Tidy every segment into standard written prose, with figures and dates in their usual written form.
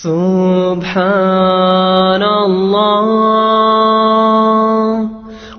Subhanallah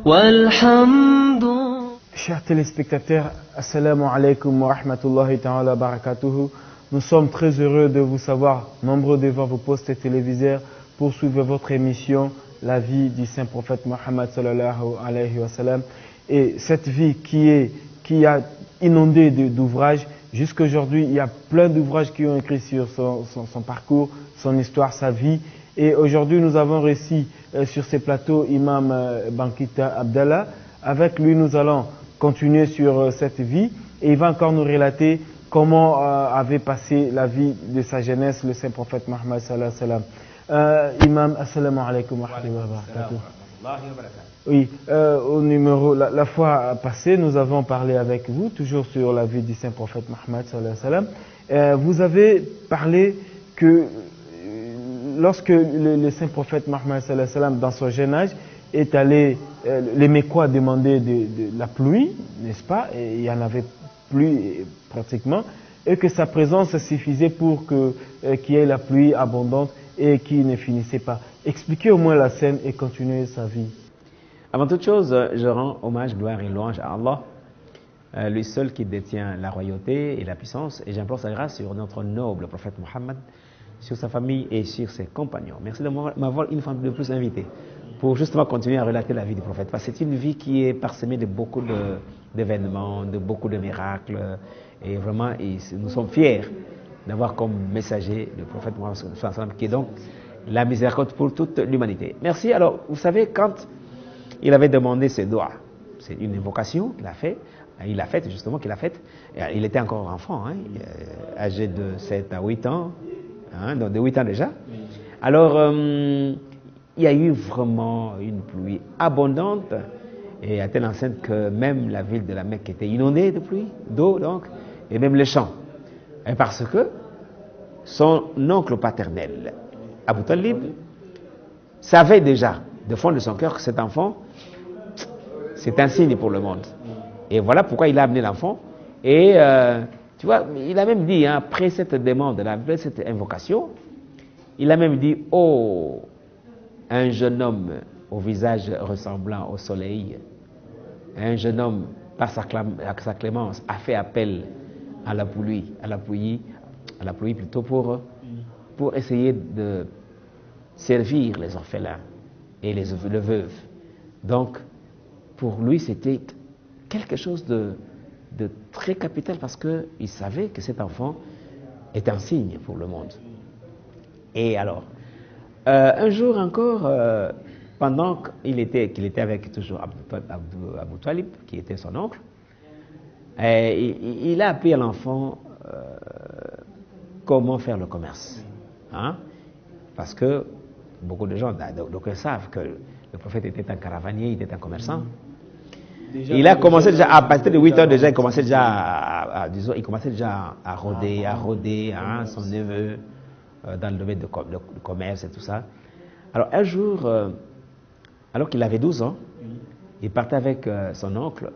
walhamdulillah. Chers téléspectateurs, assalamu alaikum wa rahmatullahi ta'ala barakatuhu. Nous sommes très heureux de vous savoir nombreux devant vos postes téléviseurs pour suivre votre émission La vie du saint prophète Mohammed sallallahu alayhi wa sallam. Et cette vie qui a inondé d'ouvrages. Jusqu'à aujourd'hui, il y a plein d'ouvrages qui ont écrit sur son parcours, son histoire, sa vie. Et aujourd'hui, nous avons réussi sur ces plateaux Imam Bankita Abdallah. Avec lui, nous allons continuer sur cette vie. Et il va encore nous relater comment avait passé la vie de sa jeunesse, le saint prophète Mohammed sallallahu alayhi wa sallam. Imam, assalamu alaikum wa rahmatullahi wa barakatuh. Oui, la fois passée, nous avons parlé avec vous, toujours sur la vie du saint prophète Mohammed sallallahu alayhi wa sallam. Vous avez parlé que lorsque le saint prophète Mohammed sallallahu alayhi wa sallam, dans son jeune âge, est allé, les Mécois demandaient de la pluie, n'est-ce pas? Et il n'y en avait plus pratiquement, et que sa présence suffisait pour qu'il y ait la pluie abondante et qui ne finissait pas. Expliquez au moins la scène et continuez sa vie. Avant toute chose, je rends hommage, gloire et louange à Allah, lui seul qui détient la royauté et la puissance, et j'implore sa grâce sur notre noble prophète Mohammed, sur sa famille et sur ses compagnons. Merci de m'avoir une fois de plus invité pour justement continuer à relater la vie du prophète. Parce que c'est une vie qui est parsemée de beaucoup d'événements, de beaucoup de miracles, et vraiment, nous sommes fiers d'avoir comme messager le prophète Mohammed sallallahu alayhi wa sallam, qui est donc la miséricorde pour toute l'humanité. Merci. Alors, vous savez, quand il avait demandé ses doigts, c'est une invocation qu'il a fait, il a faite justement, qu'il a faite, il était encore enfant, hein, âgé de 7 à 8 ans, hein, donc de 8 ans déjà. Alors, il y a eu vraiment une pluie abondante, et à telle enceinte que même la ville de la Mecque était inondée de pluie, d'eau donc, et même les champs. Et parce que son oncle paternel, Abu Talib, savait déjà, de fond de son cœur, que cet enfant, c'est un signe pour le monde. Et voilà pourquoi il a amené l'enfant. Et tu vois, il a même dit, hein, après cette demande, après cette invocation, il a même dit, oh, un jeune homme au visage ressemblant au soleil, un jeune homme, par sa clémence, a fait appel à la pluie plutôt pour essayer de servir les orphelins et les veuves. Donc, pour lui, c'était quelque chose de très capital parce qu'il savait que cet enfant est un signe pour le monde. Et alors, un jour encore, pendant qu'il était avec toujours Abu Talib, qui était son oncle, il a appris à l'enfant comment faire le commerce. Hein? Parce que beaucoup de gens donc, savent que le prophète était un caravanier, il était un commerçant. Il a commencé déjà, à partir de 8 ans déjà, il commençait déjà à rôder hein, son neveu dans le domaine du commerce et tout ça. Alors un jour, alors qu'il avait 12 ans, il partait avec son oncle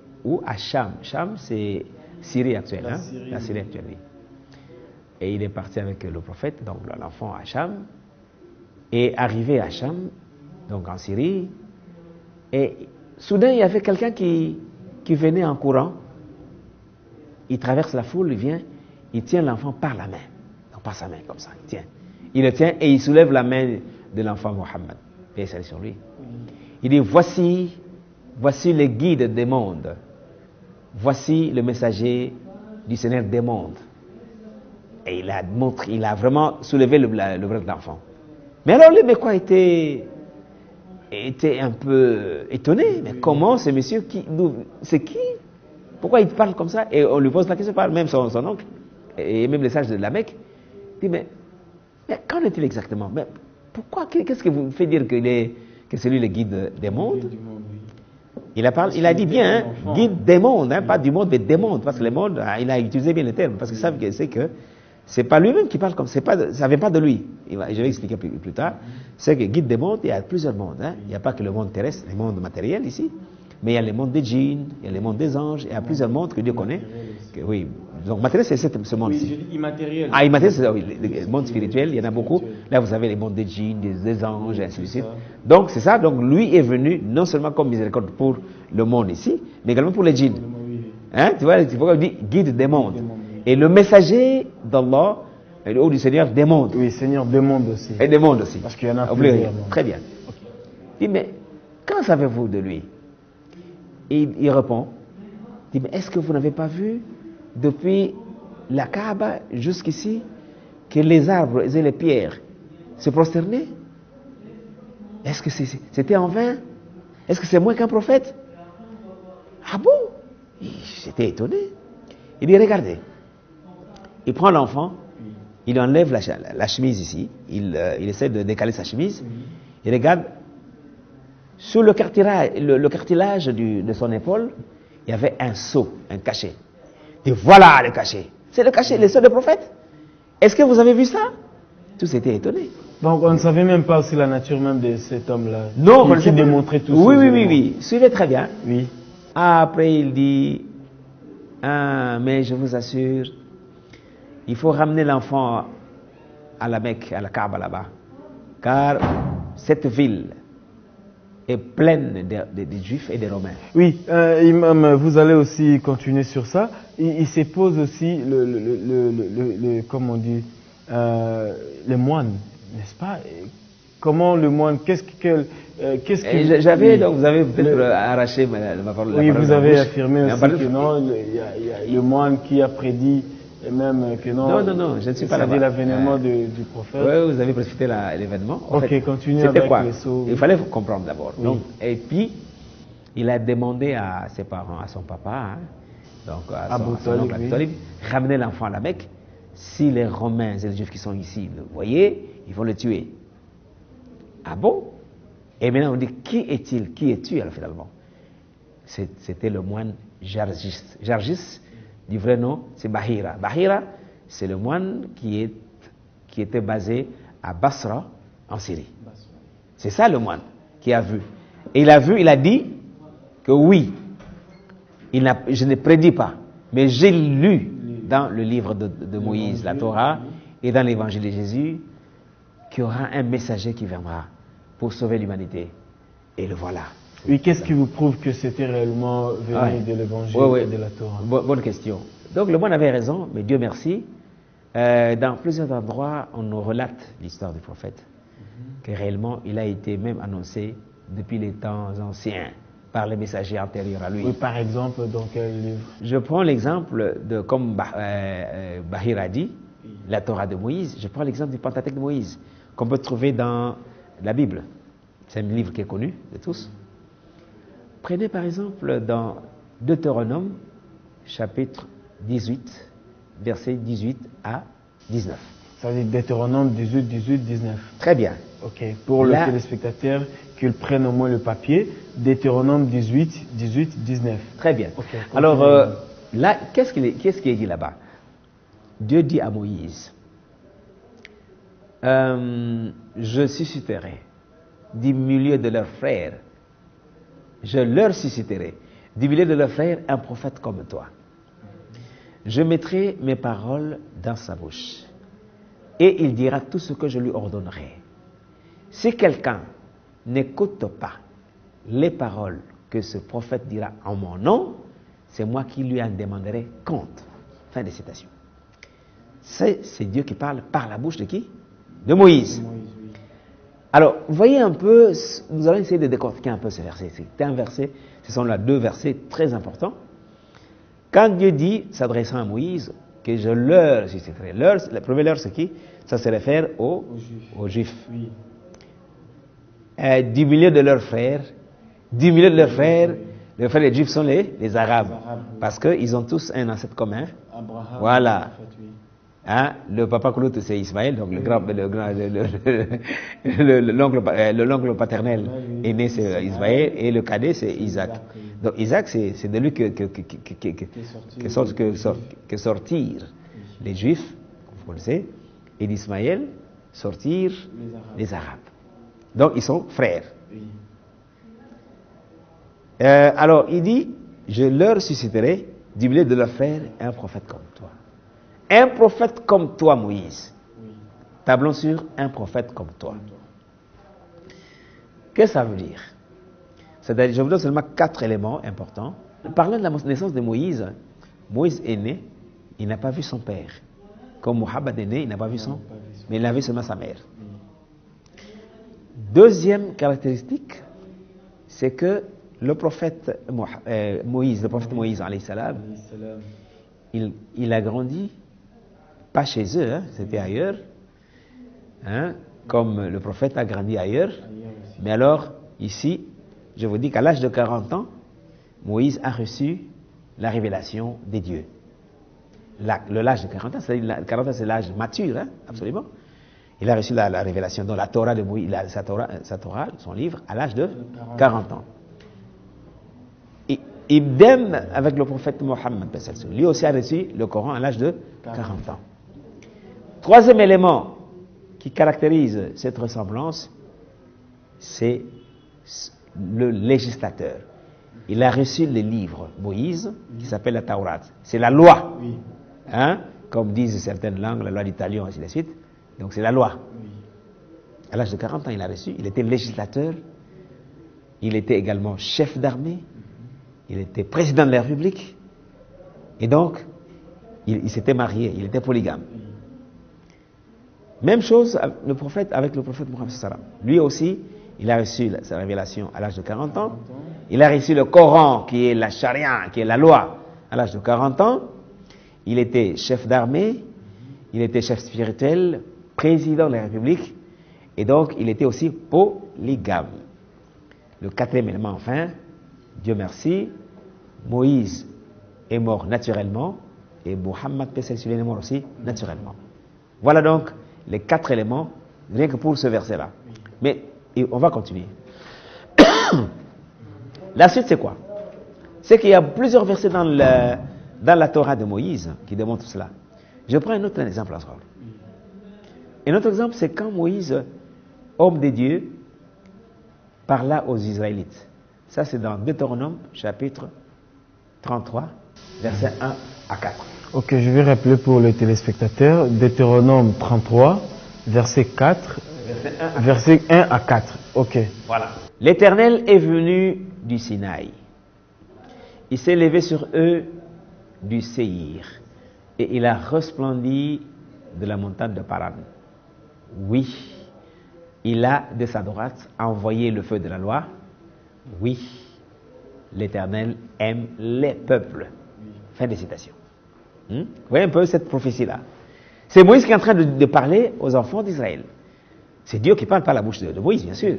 à Cham. Cham, c'est Syrie actuelle, la Syrie actuelle. Oui. Et il est parti avec le prophète, donc l'enfant à Cham, et arrivé à Cham, donc en Syrie, et soudain il y avait quelqu'un qui venait en courant, il traverse la foule, il vient, il tient l'enfant par la main, donc par sa main comme ça, il le tient et il soulève la main de l'enfant Mohammed, paix salut sur lui. Il dit, voici le guide des mondes, voici le messager du Seigneur des mondes. Et il a vraiment soulevé le bras de l'enfant. Mais alors les Mécois étaient un peu étonnés. Mais comment ce monsieur, c'est qui? Pourquoi il parle comme ça? Et on lui pose la question, même son oncle, et même les sages de la Mecque, dit, mais qu'en est-il exactement? Mais pourquoi? Qu'est-ce qui vous fait dire que c'est lui le guide des mondes? Il a dit bien, hein, guide des mondes, hein, pas du monde, mais des mondes, parce que les mondes, il a utilisé bien le terme, parce qu'il savent que c'est pas lui-même qui parle comme ça, ça vient pas de lui. Je vais expliquer plus tard. C'est que guide des mondes, il y a plusieurs mondes. Hein. Il n'y a pas que le monde terrestre, le monde matériel ici, mais il y a le monde des djinns, il y a le monde des anges, il y a plusieurs mondes que Dieu connaît, oui, Donc matériel, c'est ce monde-ci. Oui, je dis immatériel. Ah, immatériel, c'est oui, le monde spirituel, il y en a beaucoup. Là, vous avez les mondes des djinns, des anges, et ainsi de suite. Donc, c'est ça. Donc, lui est venu non seulement comme miséricorde pour le monde ici, mais également pour les djinns. Hein? Tu vois, il faut qu'on dit guide des mondes. Et le messager d'Allah, le haut du Seigneur, des mondes. Oui, Seigneur des mondes aussi. Et des mondes aussi. Parce qu'il y en a Oubliez plusieurs rien. mondes. Très bien. Il dit, mais qu'en savez-vous de lui? Et il répond, il dit, mais est-ce que vous n'avez pas vu depuis la Kaaba jusqu'ici que les arbres et les pierres se prosternaient? Est-ce que c'était en vain? Est-ce que c'est moins qu'un prophète? Ah bon? J'étais étonné. Il dit, regardez. Il prend l'enfant, il enlève la chemise ici, il essaie de décaler sa chemise, il regarde, sur le cartilage de son épaule, il y avait un sceau, un cachet. Et voilà le cachet. C'est le cachet, le sceau de prophète. Est-ce que vous avez vu ça? Tous étaient étonnés. Donc on ne savait même pas aussi la nature même de cet homme-là. Non, on ne qui sait pas. démontrait tout Oui, ces oui, éléments. oui. Suivez très bien. Oui. Après, il dit, ah, mais je vous assure, il faut ramener l'enfant à la Mecque, à la Kaaba là-bas. Car cette ville est pleine de Juifs et de Romains. Oui, Imam, vous allez aussi continuer sur ça. Il se pose aussi comment on dit, les moines, n'est-ce pas? Comment le moine, qu'est-ce que J'avais, donc vous avez peut-être arraché ma parole. Oui, vous avez affirmé aussi parole, que non, il y a le moine qui a prédit, et même que non. Non, je ne suis pas là-bas. C'est l'avènement du prophète. Oui, vous avez précipité l'événement. Ok, continuez c'était avec quoi? les sceaux. Il fallait comprendre d'abord. Oui. Donc, et puis, il a demandé à ses parents, à son papa, donc à son oncle Abu Talib, ramener l'enfant à la Mecque. Si les Romains et les Juifs qui sont ici le voyaient, ils vont le tuer. Ah bon? Et maintenant on dit, qui est-il? Qui es-tu alors finalement? C'était le moine Jargis. Jargis, du vrai nom, c'est Bahira. Bahira, c'est le moine qui était basé à Basra, en Syrie. C'est ça le moine qui a vu. Et il a vu, il a dit que oui, je ne prédis pas, mais j'ai lu dans le livre de Moïse, la Torah, et dans l'évangile de Jésus, qu'il y aura un messager qui viendra pour sauver l'humanité. Et le voilà. Oui, qu'est-ce qui vous prouve que c'était réellement venu de l'évangile et de la Torah? Bonne question. Donc le moine avait raison, mais Dieu merci. Dans plusieurs endroits, on nous relate l'histoire du prophète, que réellement il a été même annoncé depuis les temps anciens par les messagers antérieurs à lui. Oui, par exemple, dans quel livre? Je prends l'exemple de, comme Bahir a dit, la Torah de Moïse. Je prends l'exemple du Pentateuque de Moïse, qu'on peut trouver dans la Bible. C'est un livre qui est connu de tous. Prenez par exemple dans Deutéronome, chapitre 18, versets 18 à 19. Ça veut dire Deutéronome 18, 19. Très bien. Ok, pour le téléspectateur, qu'ils prennent au moins le papier, Deutéronome 18, 19. Très bien. Okay, alors là, qu'est-ce qui est dit là-bas? Dieu dit à Moïse, je susciterai du milieu de leurs frères, je leur susciterai du milieu de leurs frères un prophète comme toi. Je mettrai mes paroles dans sa bouche et il dira tout ce que je lui ordonnerai. Si quelqu'un n'écoute pas les paroles que ce prophète dira en mon nom, c'est moi qui lui en demanderai compte. Fin de citation. C'est Dieu qui parle par la bouche de qui? De Moïse. Alors, voyez un peu, nous allons essayer de décortiquer un peu ce verset. C'est un verset, ce sont là deux versets très importants. Quand Dieu dit, s'adressant à Moïse, que je leur susciterai. Le premier leur, c'est qui? Ça se réfère aux Juifs. Oui. Du milieu de leurs frères, les frères des Juifs sont les Arabes. Parce qu'ils ont tous un ancêtre commun. Abraham, voilà. En fait, oui. Hein? Le papa Koulout, c'est Ismaël, donc l'oncle paternel est né, c'est Ismaël, et le cadet, c'est Isaac. Donc Isaac, c'est de lui que sortirent les Juifs, vous connaissez, et d'Ismaël sortir les Arabes. Donc ils sont frères. Alors il dit, je leur susciterai du milieu de leur faire un prophète comme toi. Un prophète comme toi, Moïse. Tablons sur un prophète comme toi. Qu'est-ce que ça veut dire? C'est-à-dire, je vous donne seulement 4 éléments importants. Parlant de la naissance de Moïse, Moïse est né, il n'a pas vu son père. Comme Mohammed est né, il n'a pas vu son, mais il a vu seulement sa mère. Deuxième caractéristique, c'est que le prophète Moïse, alayhi salam, il a grandi, pas chez eux, hein, c'était ailleurs, hein, comme le prophète a grandi ailleurs. Mais alors, ici, je vous dis qu'à l'âge de 40 ans, Moïse a reçu la révélation des dieux. L'âge de 40 ans, c'est-à-dire 40 ans, c'est l'âge mature, hein, absolument. Il a reçu la révélation, donc la Torah de Moïse, sa Torah, son livre, à l'âge de 40 ans. Et idem avec le prophète Mohammed, lui aussi a reçu le Coran à l'âge de 40 ans. Troisième élément qui caractérise cette ressemblance, c'est le législateur. Il a reçu le livre, Moïse, qui s'appelle la Torah. C'est la loi. Oui. Hein? Comme disent certaines langues, la loi d'italien, ainsi de suite. Donc c'est la loi. Oui. À l'âge de 40 ans, il a reçu. Il était législateur. Il était également chef d'armée. Il était président de la République. Et donc, il s'était marié. Il était polygame. Même chose avec le prophète Mohammed sallam. Lui aussi, il a reçu sa révélation à l'âge de 40 ans. Il a reçu le Coran, qui est la charia, qui est la loi, à l'âge de 40 ans. Il était chef d'armée, il était chef spirituel, président de la République, et donc il était aussi polygame. Le quatrième élément, enfin, Dieu merci, Moïse est mort naturellement, et Mohammed est mort aussi naturellement. Voilà donc les 4 éléments, rien que pour ce verset-là. Mais on va continuer. La suite, c'est quoi? C'est qu'il y a plusieurs versets dans la Torah de Moïse qui démontrent cela. Je prends un autre exemple encore. Un autre exemple, c'est quand Moïse, homme de Dieu, parla aux Israélites. Ça, c'est dans Deutéronome, chapitre 33, versets 1 à 4. Ok, je vais rappeler pour les téléspectateurs, Deutéronome 33, verset 4, verset 1 à 4. Ok. Voilà. L'Éternel est venu du Sinaï. Il s'est levé sur eux du Séhir. Et il a resplendi de la montagne de Paran. Oui, il a de sa droite envoyé le feu de la loi. Oui, l'Éternel aime les peuples. Fin de citation. Vous voyez un peu cette prophétie-là. C'est Moïse qui est en train de parler aux enfants d'Israël. C'est Dieu qui parle par la bouche de Moïse, bien sûr.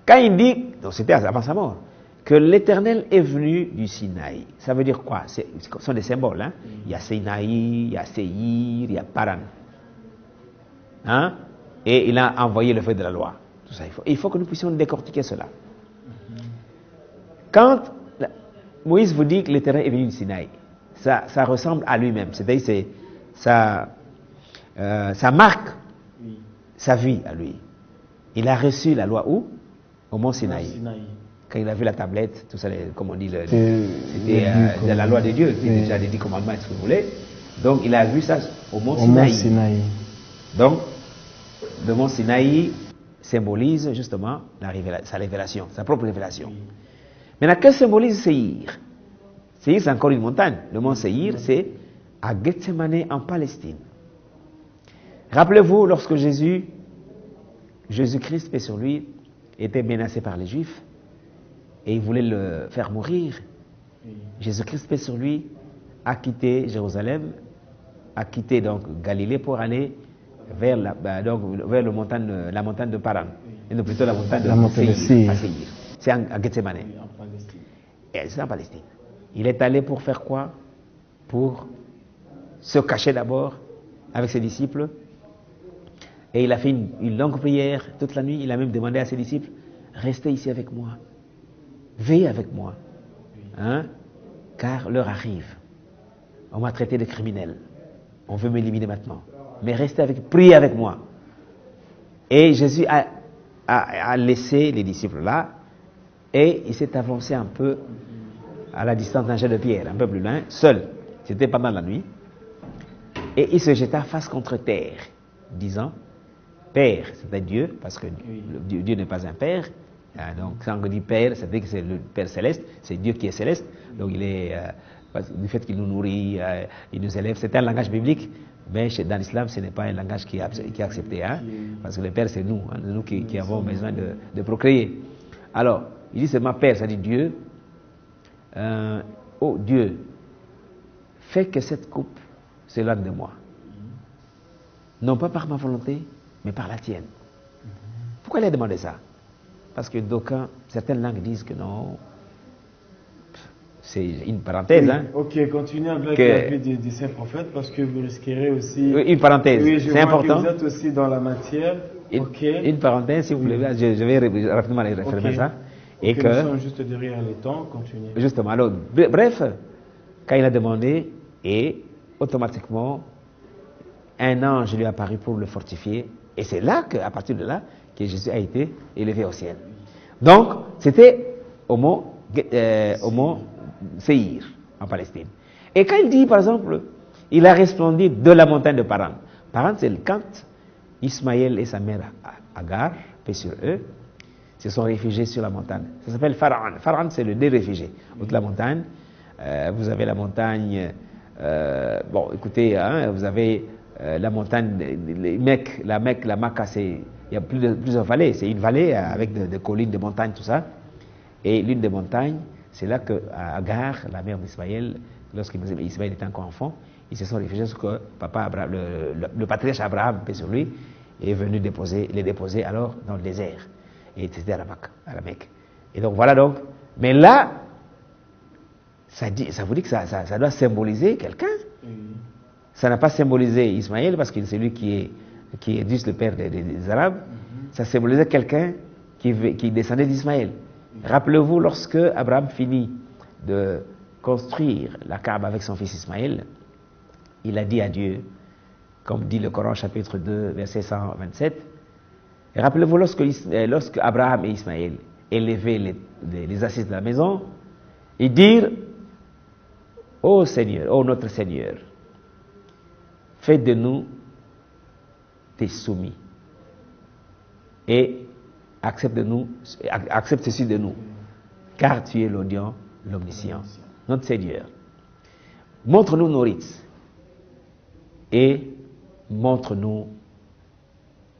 Quand il dit, donc c'était avant sa mort, que l'Éternel est venu du Sinaï, ça veut dire quoi? Ce sont des symboles. Hein? Il y a Sinaï, il y a Séhir, il y a Paran. Hein? Et il a envoyé le feu de la loi. Tout ça, il faut que nous puissions décortiquer cela. Quand Moïse vous dit que l'Éternel est venu du Sinaï, ça ressemble à lui-même. C'est-à-dire ça marque sa vie à lui. Il a reçu la loi où? Au mont Sinaï. Quand il a vu la tablette, tout ça, comme on dit, c'était de la loi de Dieu, qui est déjà les 10 commandements, ce que vous voulez. Donc il a vu ça au mont Sinaï. Donc, le mont Sinaï symbolise justement sa révélation, sa propre révélation. Maintenant, que symbolise Séhir? Séhir, c'est encore une montagne. Le mont Séhir, c'est à Gethsemane en Palestine. Rappelez-vous, lorsque Jésus-Christ, paix sur lui, était menacé par les Juifs, et ils voulaient le faire mourir. Jésus-Christ, paix sur lui, a quitté Jérusalem, a quitté donc Galilée pour aller vers la montagne de Paran, et non plutôt la montagne de Séhir. C'est à Gethsemane. Et c'est en Palestine. Il est allé pour faire quoi? Pour se cacher d'abord avec ses disciples. Et il a fait une longue prière toute la nuit. Il a même demandé à ses disciples, restez ici avec moi. Veillez avec moi. Hein? Car l'heure arrive. On m'a traité de criminel. On veut m'éliminer maintenant. Mais restez priez avec moi. Et Jésus a laissé les disciples là. Et il s'est avancé un peu à la distance d'un jet de pierre, un peu plus loin, seul. C'était pendant la nuit. Et il se jeta face contre terre, disant, Père, c'était Dieu, parce que Dieu n'est pas un père. Donc, quand on dit Père, ça veut dire que c'est le Père céleste, c'est Dieu qui est céleste. Donc, il est, du fait qu'il nous nourrit, il nous élève. C'est un langage biblique, mais dans l'islam, ce n'est pas un langage qui est accepté. Hein, parce que le Père, c'est nous, nous qui avons besoin de procréer. Alors, il dit seulement Père, ça dit Dieu. Oh Dieu, fais que cette coupe s'éloigne de moi. Non pas par ma volonté, mais par la tienne. Pourquoi il a demandé ça? Parce que certaines langues disent que non. C'est une parenthèse. Hein, ok, continuez avec la vie des saints prophètes parce que vous risquerez aussi. Une parenthèse, c'est important. Vous êtes aussi dans la matière. Une parenthèse, si vous voulez, je vais rapidement référer à ça. Et que, nous sommes juste derrière les temps, continuez. Justement, alors, bref, quand il a demandé, et automatiquement, un ange lui est apparu pour le fortifier, et c'est là qu'à partir de là, que Jésus a été élevé au ciel. Donc, c'était au mont Séhir, en Palestine. Et quand il dit, par exemple, il a resplendi de la montagne de Paran. Paran, c'est quand Ismaël et sa mère Agar, paix sur eux, se sont réfugiés sur la montagne. Ça s'appelle Pharaon. Pharaon, c'est le des réfugiés. Au-dessus de la montagne, vous avez la montagne, bon, écoutez, hein, vous avez la montagne, la Mecque, la Makka, il y a plusieurs vallées. C'est une vallée avec des collines, des montagnes, tout ça. Et l'une des montagnes, c'est là que Agar, la mère d'Ismaël, lorsqu'Ismaël était encore enfant, ils se sont réfugiés parce que papa Abraham, le patriarche Abraham, paix sur lui, est venu les déposer alors dans le désert. Et c'était à la Mecque. Et donc voilà donc. Mais là, ça vous dit que ça doit symboliser quelqu'un. Ça n'a pas symbolisé Ismaël parce que c'est lui qui est juste le père des Arabes. Ça symbolisait quelqu'un qui descendait d'Ismaël. Rappelez-vous, lorsque Abraham finit de construire la Kaaba avec son fils Ismaël, il a dit à Dieu, comme dit le Coran chapitre 2, verset 127, et rappelez-vous lorsque Abraham et Ismaël élevaient les assises de la maison, ils dirent, ô Seigneur, ô notre Seigneur, fais de nous tes soumis et accepte ceci de nous, car tu es l'audient, l'omniscient, notre Seigneur. Montre-nous nos rites et montre-nous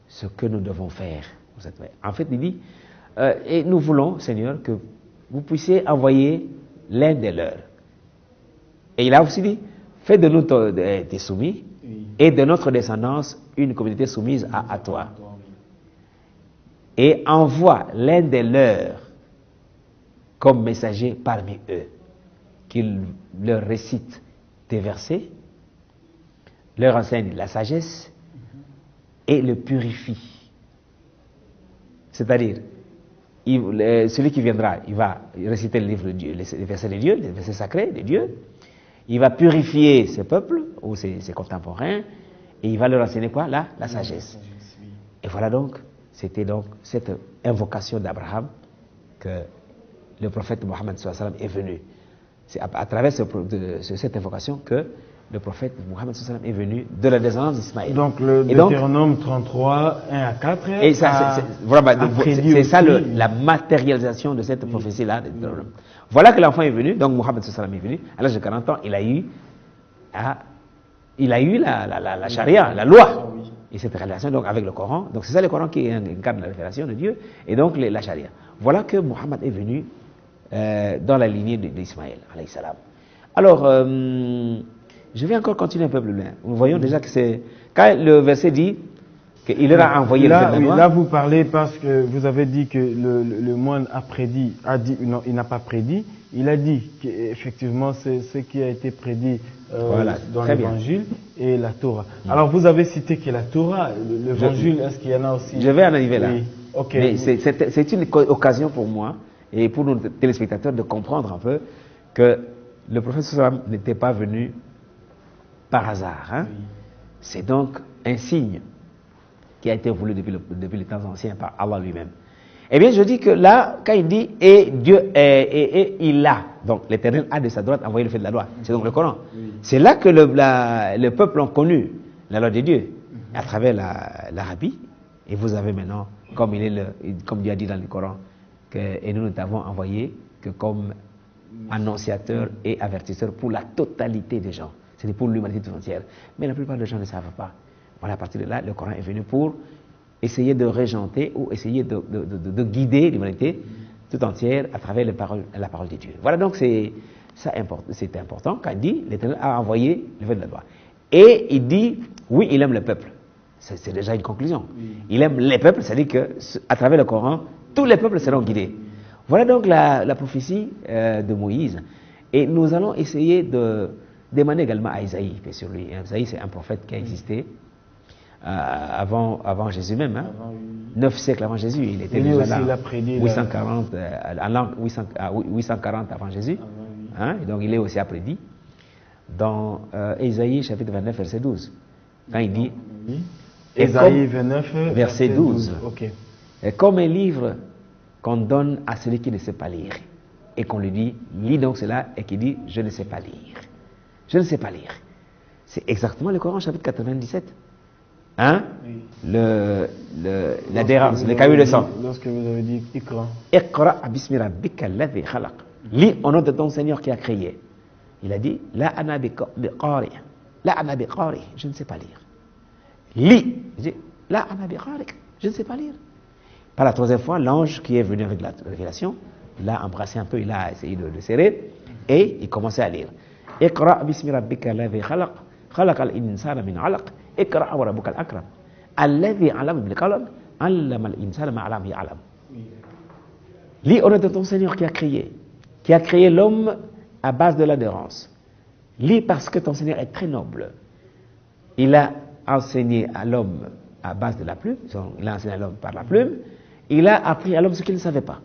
ce que nous devons faire. En fait, il dit, et nous voulons, Seigneur, que vous puissiez envoyer l'un des leurs. Et il a aussi dit, fais de nous tes soumis et de notre descendance une communauté soumise à toi. Et envoie l'un des leurs comme messager parmi eux, qu'il leur récite tes versets, leur enseigne la sagesse et le purifie. C'est-à-dire, celui qui viendra, il va réciter le livre de Dieu, les versets de Dieu, les versets sacrés de Dieu. Il va purifier ses peuples ou ses contemporains et il va leur enseigner quoi? La sagesse. Et voilà donc, c'était donc cette invocation d'Abraham que le prophète Mohammed est venu. C'est à travers cette invocation que le prophète Mohammed est venu de la descendance d'Ismaël. Donc le Deutéronome 33, 1 à 4. Et ça, c'est ça la matérialisation de cette prophétie-là. Voilà que l'enfant est venu, donc Mohammed est venu, à l'âge de 40 ans, il a eu la charia, la loi. Et cette relation donc avec le Coran, donc c'est ça le Coran qui incarne la révélation de Dieu, et donc la charia. Voilà que Mohammed est venu dans la lignée d'Ismaël, alayhi salam. Alors, je vais encore continuer un peu plus loin. Nous voyons déjà que c'est... Quand le verset dit qu'il leur a envoyé le Père. Là, vous parlez parce que vous avez dit que le moine non, il n'a pas prédit. Il a dit qu'effectivement, c'est ce qui a été prédit dans l'Évangile et la Torah. Alors, vous avez cité que la Torah, l'Évangile, est-ce qu'il y en a aussi? Je vais en arriver là. Oui. Okay. Mais c'est une occasion pour moi et pour nos téléspectateurs de comprendre un peu que le prophète sallam n'était pas venu par hasard. Hein? Oui. C'est donc un signe qui a été voulu depuis les temps anciens par Allah lui-même. Eh bien, je dis que là, quand il dit « et Dieu il a », Donc l'Éternel a de sa droite envoyé le fait de la loi. C'est donc le Coran. C'est là que le peuple a connu la loi de Dieu, à travers l'Arabie. Et vous avez maintenant, comme Dieu a dit dans le Coran, et nous t'avons envoyé que comme annonciateur et avertisseur pour la totalité des gens. C'est pour l'humanité tout entière. Mais la plupart des gens ne savent pas. Voilà, à partir de là, le Coran est venu pour essayer de régenter ou essayer de guider l'humanité tout entière à travers la parole de Dieu. Voilà, donc c'est important quand il dit l'Éternel a envoyé le fait de la loi. Et il dit, oui, il aime le peuple. C'est déjà une conclusion. Il aime les peuples, c'est-à-dire qu'à travers le Coran, tous les peuples seront guidés. Voilà donc la prophétie de Moïse. Et nous allons essayer de demander également à Isaïe, bien sûr lui. Isaïe, c'est un prophète qui a existé avant Jésus même. Hein. 9 siècles avant Jésus. Il était déjà là. 840 avant Jésus. Hein, et donc il est aussi prédit dans Isaïe chapitre 29 verset 12. Quand il dit Isaïe 29 verset 12. Okay. Et comme un livre qu'on donne à celui qui ne sait pas lire et qu'on lui dit lis donc cela et qui dit je ne sais pas lire. Je ne sais pas lire. C'est exactement le Coran chapitre 97. Hein? Oui. L'adhérence, le cahier de sang. Lorsque vous avez dit Iqra. Iqra bismi rabbika alladhi khalaq. Lis au nom de ton Seigneur qui a créé. Il a dit la ana biqari. La ana biqari. Je ne sais pas lire. Lis. Il dit la ana biqari. Je ne sais pas lire. Par la troisième fois, l'ange qui est venu avec la révélation, il l'a embrassé un peu, il a essayé de le serrer et il commençait à lire. Iqra bismi rabbika alladhi khalaq. خلق الإنسان من علق اقرأ وربك الأكرم الذي علم بالقلم علم الإنسان ما لم يعلم. Lis au nom de ton Seigneur qui a créé l'homme à base de l'adhérence. Lis parce que ton Seigneur est très noble. Il a enseigné à l'homme à base de la plume, il a enseigné à l'homme par la plume, il a appris à l'homme ce qu'il ne savait pas.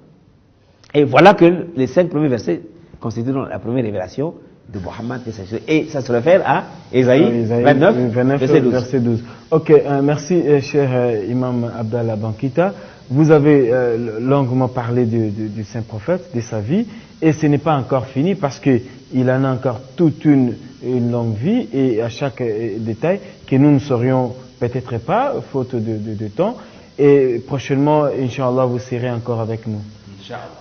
Et voilà que les 5 premiers versets constituent la première révélation de Mohammed, et ça se réfère à Isaïe 29 verset 12. Ok, merci cher Imam Abdallah Bankita. Vous avez longuement parlé du saint prophète, de sa vie, et ce n'est pas encore fini parce qu'il en a encore toute une longue vie, et à chaque détail que nous ne saurions peut-être pas, faute de temps, et prochainement, Inch'Allah, vous serez encore avec nous.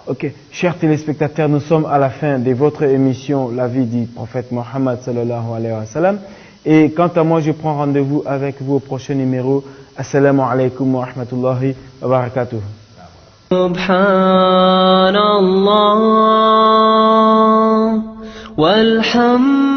Ok, chers téléspectateurs, nous sommes à la fin de votre émission La vie du prophète Mohammed sallallahu alayhi wa sallam. Et quant à moi, je prends rendez-vous avec vous au prochain numéro. Assalamu alaikum wa rahmatullahi wa barakatuh. Subhanallah walhamdulillah.